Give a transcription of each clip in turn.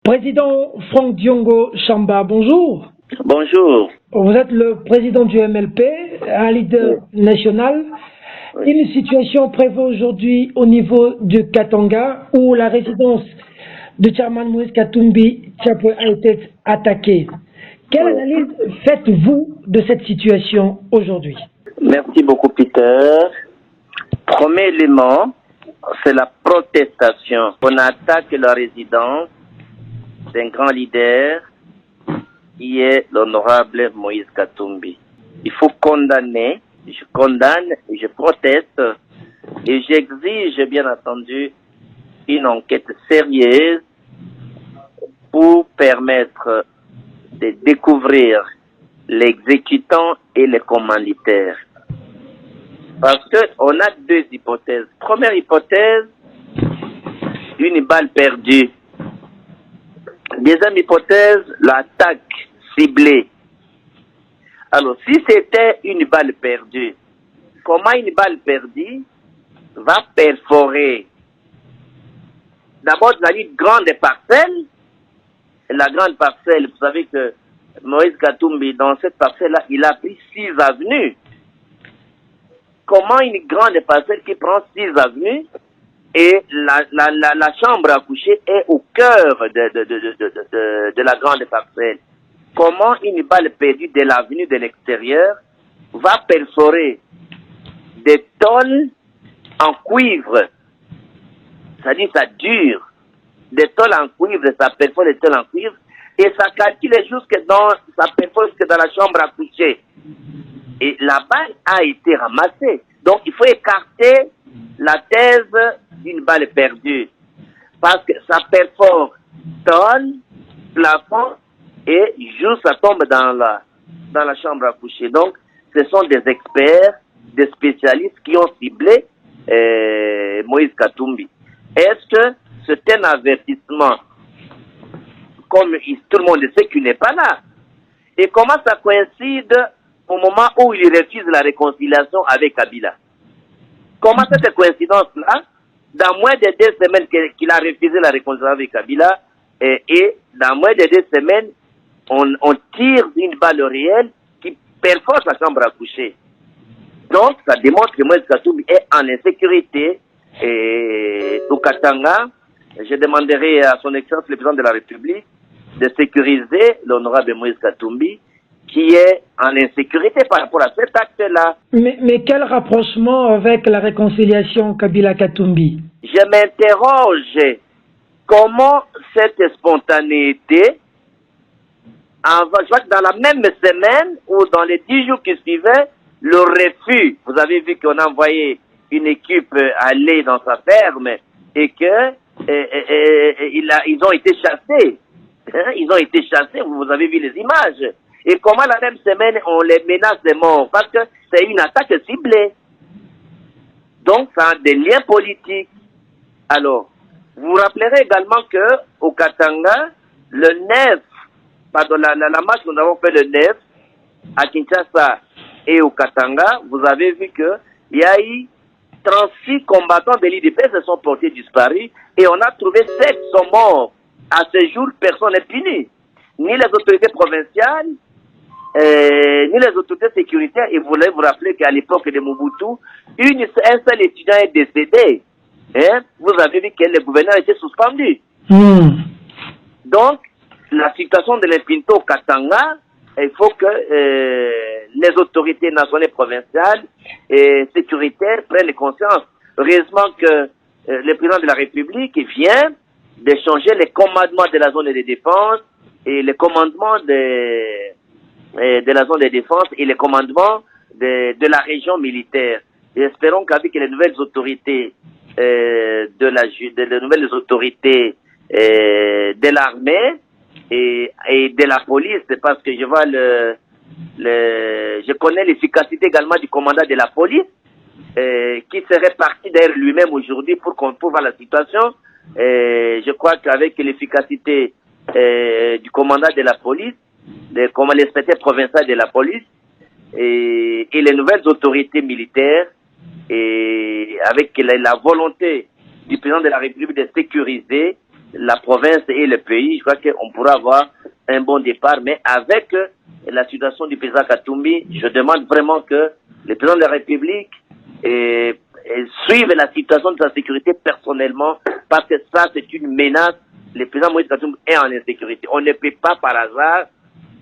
Président Franck Diongo Chamba, bonjour. Bonjour. Vous êtes le président du MLP, un leader national. Oui. Une situation prévaut aujourd'hui au niveau du Katanga où la résidence de chairman Moïse Katumbi Tchapwe a été attaquée. Quelle analyse faites-vous de cette situation aujourd'hui? Merci beaucoup, Peter. Premier élément, c'est la protestation. On attaque la résidence d'un grand leader qui est l'honorable Moïse Katumbi. Il faut condamner, je condamne, je proteste et j'exige bien entendu une enquête sérieuse pour permettre de découvrir l'exécutant et les commanditaires. Parce qu'on a deux hypothèses. Première hypothèse, une balle perdue. Deuxième hypothèse, l'attaque ciblée. Alors, si c'était une balle perdue, comment une balle perdue va perforer? D'abord, vous avez une grande parcelle. La grande parcelle, vous savez que Moïse Katumbi, dans cette parcelle-là, il a pris 6 avenues. Comment une grande parcelle qui prend 6 avenues et la chambre à coucher est au cœur de la grande parcelle? Comment une balle perdue de l'avenue de l'extérieur va perforer des tôles en cuivre? C'est-à-dire, ça dure. Des tôles en cuivre, ça perfore des tôles en cuivre et ça calcule ça perfore jusque dans la chambre à coucher. Et la balle a été ramassée. Donc, il faut écarter la thèse d'une balle perdue. Parce que ça perfore tôle, plafond, et juste ça tombe dans la chambre à coucher. Donc, ce sont des experts, des spécialistes qui ont ciblé Moïse Katumbi. Est-ce que c'est un avertissement, comme tout le monde sait qu'il n'est pas là? Et comment ça coïncide au moment où il refuse la réconciliation avec Kabila? Comment cette coïncidence-là, dans moins de 2 semaines qu'il a refusé la réconciliation avec Kabila, et dans moins de 2 semaines, on tire d'une balle réelle qui perfore sa chambre à coucher. Donc, ça démontre que Moïse Katumbi est en insécurité au Katanga. Je demanderai à son Excellence le président de la République de sécuriser l'honorable Moïse Katumbi qui est en insécurité par rapport à cet acte-là. Mais quel rapprochement avec la réconciliation Kabila-Katumbi? Je m'interroge comment cette spontanéité, je vois que dans la même semaine ou dans les 10 jours qui suivaient, le refus, vous avez vu qu'on a envoyé une équipe aller dans sa ferme et que ils ont été chassés. Ils ont été chassés, vous avez vu les images. Et comment la même semaine on les menace de mort? Parce que c'est une attaque ciblée. Donc ça a des liens politiques. Alors, vous vous rappellerez également que au Katanga, le 9, pardon, la marche que nous avons fait le 9 à Kinshasa et au Katanga, vous avez vu que il y a eu 36 combattants de l'IDP se sont portés disparus et on a trouvé 7 sont morts. À ce jour, personne n'est puni. Ni les autorités provinciales, ni les autorités sécuritaires. Et vous voulez vous rappeler qu'à l'époque de Mobutu, un seul étudiant est décédé. Vous avez vu que le gouverneur était suspendu. Donc, la situation de l'impunité au Katanga, il faut que les autorités nationales et provinciales et sécuritaires prennent conscience. Heureusement que le président de la République vient de changer les commandements de la zone de défense et les commandements de la zone de défense et les commandements de la région militaire. Et espérons qu'avec les nouvelles autorités de l'armée et de la police, parce que je vois je connais l'efficacité également du commandant de la police, qui serait parti derrière lui-même aujourd'hui pour voir la situation. Je crois qu'avec l'efficacité du commandant de la police, l'inspecteur provincial de la police et les nouvelles autorités militaires, et avec la volonté du président de la République de sécuriser la province et le pays, je crois qu'on pourra avoir un bon départ. Mais avec la situation du président Katumbi, je demande vraiment que le président de la République suive la situation de sa sécurité personnellement, parce que ça, c'est une menace. Le président Moïse Katumbi est en insécurité. On ne peut pas par hasard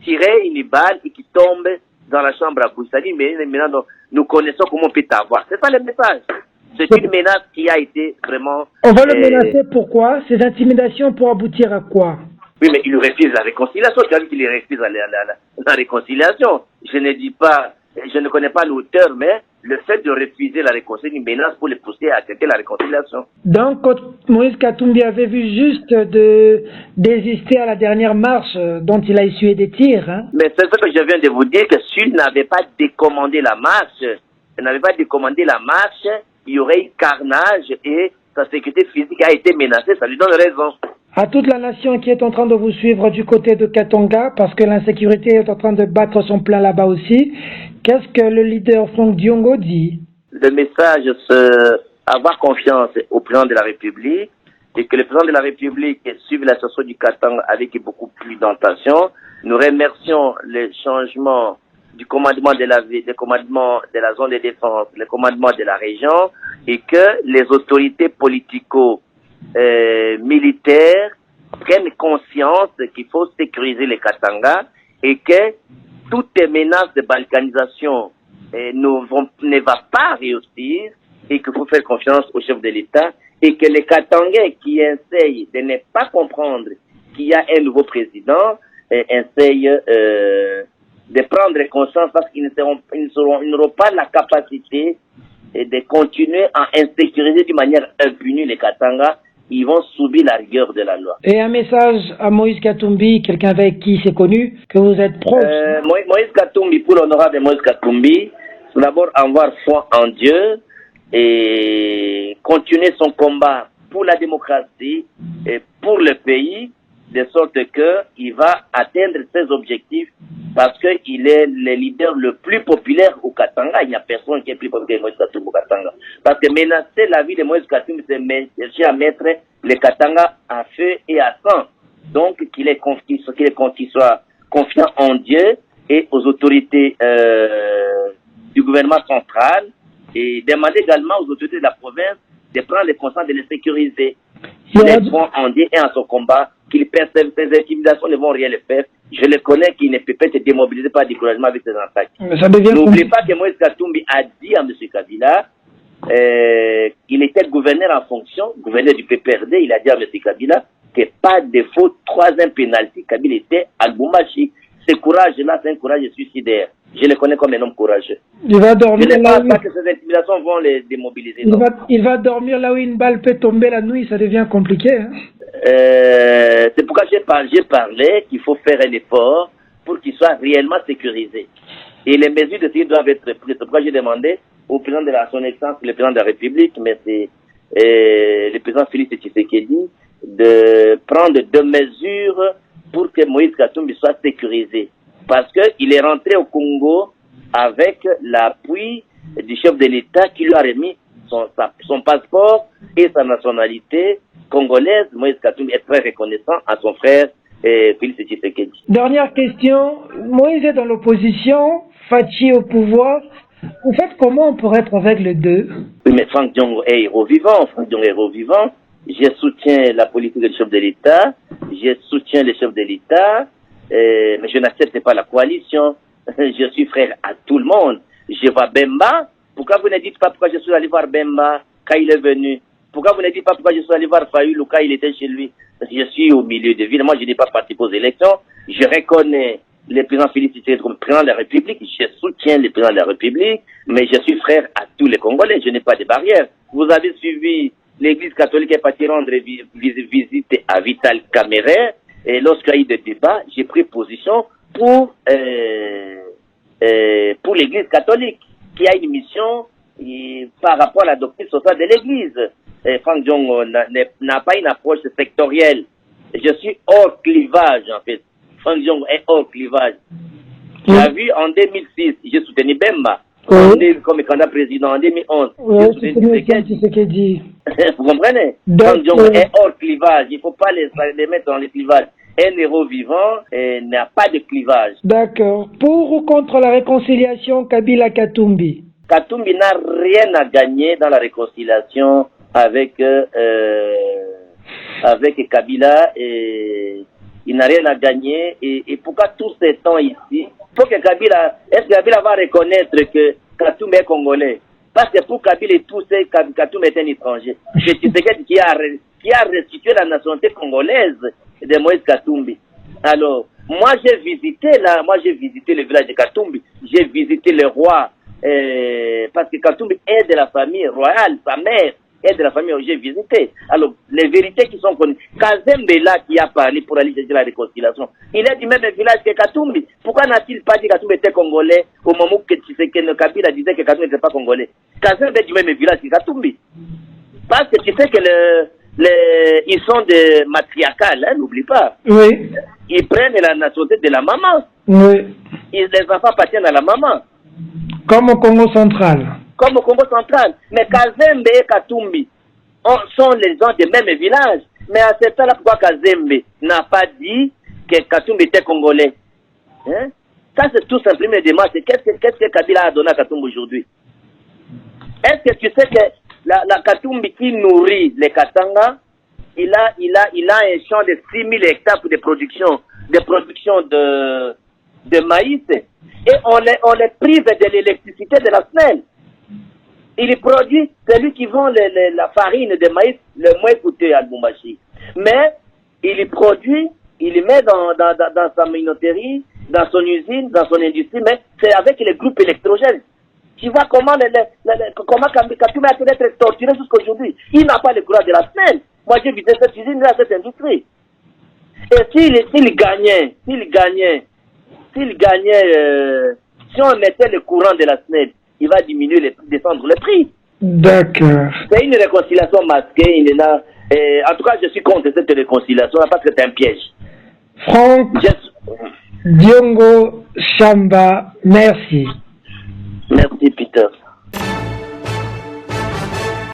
tirer une balle et qui tombe dans la chambre à Boussali, mais maintenant nous connaissons comment on peut t'avoir. C'est ça le message. C'est une menace qui a été vraiment... On va le menacer, pourquoi? Ces intimidations pour aboutir à quoi? Oui, mais il refuse la réconciliation. Tu as dit qu'il refuse la réconciliation. Je ne dis pas, je ne connais pas l'auteur, mais le fait de refuser la réconciliation, une menace pour les pousser à accepter la réconciliation. Donc, Moïse Katumbi avait vu juste désister à la dernière marche dont il a essuyé des tirs. Hein? Mais c'est ce que je viens de vous dire, que s'il n'avait pas décommandé la marche, il y aurait eu carnage et sa sécurité physique a été menacée. Ça lui donne raison. À toute la nation qui est en train de vous suivre du côté de Katanga, parce que l'insécurité est en train de battre son plein là-bas aussi, qu'est-ce que le leader Franck Diongo dit? Le message, c'est avoir confiance au président de la République et que le président de la République suive la situation du Katanga avec beaucoup plus d'attention. Nous remercions le changement du commandement de la ville, le commandement de la zone de défense, le commandement de la région, et que les autorités militaires prennent conscience qu'il faut sécuriser les Katanga et que toutes les menaces de balkanisation ne va pas réussir et qu'il faut faire confiance au chef de l'État et que les Katangais qui essayent de ne pas comprendre qu'il y a un nouveau président essayent de prendre conscience parce qu'ils n'auront pas la capacité de continuer à insécuriser d'une manière impunie les Katanga. Ils vont subir la rigueur de la loi. Et un message à Moïse Katumbi, quelqu'un avec qui c'est connu, que vous êtes proche. Moïse Katumbi, pour l'honorable Moïse Katumbi, c'est d'abord avoir foi en Dieu et continuer son combat pour la démocratie et pour le pays, de sorte qu'il va atteindre ses objectifs parce qu'il est le leader le plus populaire au Katanga. Il n'y a personne qui est plus populaire que Moïse Katumbi au Katanga. Parce que menacer la vie de Moïse Katumbi, c'est chercher à mettre le Katanga à feu et à sang. Donc, qu'il soit confiant en Dieu et aux autorités du gouvernement central et demander également aux autorités de la province de prendre les consciences de les sécuriser. Il est bon en Dieu et en son combat, qu'il percève ses intimidations ne vont rien le faire. Je le connais qu'il ne peut pas se démobiliser par découragement avec ses attaques. N'oubliez pas que Moïse Katumbi a dit à M. Kabila, il était gouverneur en fonction, gouverneur du PPRD, il a dit à M. Kabila que pas de faux troisième pénalty, Kabila était à Lubumbashi. Ce courage-là, c'est un courage suicidaire. Je le connais comme un homme courageux. Il va dormir je ne pense pas que ces intimidations vont les démobiliser. Il va dormir là où une balle peut tomber la nuit, ça devient compliqué. Hein? C'est pourquoi j'ai parlé qu'il faut faire un effort pour qu'il soit réellement sécurisé. Et les mesures de sécurité doivent être prises. C'est pourquoi j'ai demandé au président de son Excellence, le président de la République, mais c'est le président Félix Tshisekedi, de prendre deux mesures pour que Moïse Katumbi soit sécurisé. Parce qu'il est rentré au Congo avec l'appui du chef de l'État qui lui a remis son passeport et sa nationalité congolaise. Moïse Katumbi est très reconnaissant à son frère Félix Tshisekedi. Dernière question. Moïse est dans l'opposition, Fachi au pouvoir. Vous faites comment pour être avec les deux? Oui, mais Franck Diongo est héros vivant. Je soutiens la politique du chef de l'État. Je soutiens le chef de l'État. Mais je n'accepte pas la coalition. Je suis frère à tout le monde. Je vois Bemba. Pourquoi vous ne dites pas pourquoi je suis allé voir Bemba quand il est venu? Pourquoi vous ne dites pas pourquoi je suis allé voir Fayoulou quand il était chez lui? Parce que je suis au milieu de ville. Moi, je n'ai pas participé aux élections. Je reconnais le président Félix Tshisekedi comme président de la République. Je soutiens le président de la République. Mais je suis frère à tous les Congolais. Je n'ai pas de barrière. Vous avez suivi l'Église catholique est partie rendre visite à Vital Kamerhe. Et lorsqu'il y a eu des débats, j'ai pris position pour l'Église catholique, qui a une mission par rapport à la doctrine sociale de l'Église. Franck Diongo n'a pas une approche sectorielle. Je suis hors clivage, en fait. Franck Diongo est hors clivage. Tu as vu, en 2006, j'ai soutenu Bemba. comme candidat président en 2011. Oui, c'est ce qu'il dit. Vous comprenez? Donc, est hors clivage. Il ne faut pas les mettre dans les clivages. Un héros vivant n'a pas de clivage. D'accord. Pour ou contre la réconciliation Kabila-Katumbi? Katumbi n'a rien à gagner dans la réconciliation avec Kabila. Et il n'a rien à gagner. Et pourquoi tous ces temps ici? Faut que Kabila, est-ce que Kabila va reconnaître que Katumbi est congolais? Parce que pour Kabila et tous ces, Katumbi est un étranger. C'est Tshisekedi qui a restitué la nationalité congolaise de Moïse Katumbi. Alors, moi j'ai visité le village de Katumbi, j'ai visité le roi, parce que Katumbi est de la famille royale, sa mère est de la famille où j'ai visité. Alors, les vérités qui sont connues. Kazembe là qui a parlé pour aller chercher la réconciliation, il est du même village que Katumbi. Pourquoi n'a-t-il pas dit que Katumbi était congolais au moment où Kabila disait que Katumbi n'était pas congolais? Kazembe est du même village que Katumbi. Parce que tu sais que ils sont des matriarcales, hein, n'oublie pas. Oui. Ils prennent la nationalité de la maman. Oui. Les enfants appartiennent à la maman. Comme au Congo central. Comme au Congo central. Mais Kazembe et Katumbi sont les gens des mêmes villages. Mais à ce temps-là, pourquoi Kazembe n'a pas dit que Katumbi était congolais? Hein? Ça, c'est tout simplement une démarche. Qu'est-ce que Kabila a donné à Katumbi aujourd'hui? Est-ce que tu sais que la Katumbi qui nourrit les Katanga, il a un champ de 6000 hectares pour des productions de maïs, et on les prive de l'électricité de la SNEL. Il produit, c'est lui qui vend la farine de maïs le moins coûteux à Lubumbashi. Mais il produit, il met dans sa minoterie, dans son usine, dans son industrie, mais c'est avec les groupes électrogènes. Tu vois comment Katumbi a pu être torturé jusqu'aujourd'hui. Il n'a pas le courage de la SNEL. Moi, j'ai visité cette usine, cette industrie. Et s'il gagnait, si on mettait le courant de la SNEL, il va descendre le prix. D'accord. C'est une réconciliation masquée, il est là. En tout cas, je suis contre cette réconciliation parce que c'est un piège. Franck Diongo Chamba, merci. Merci.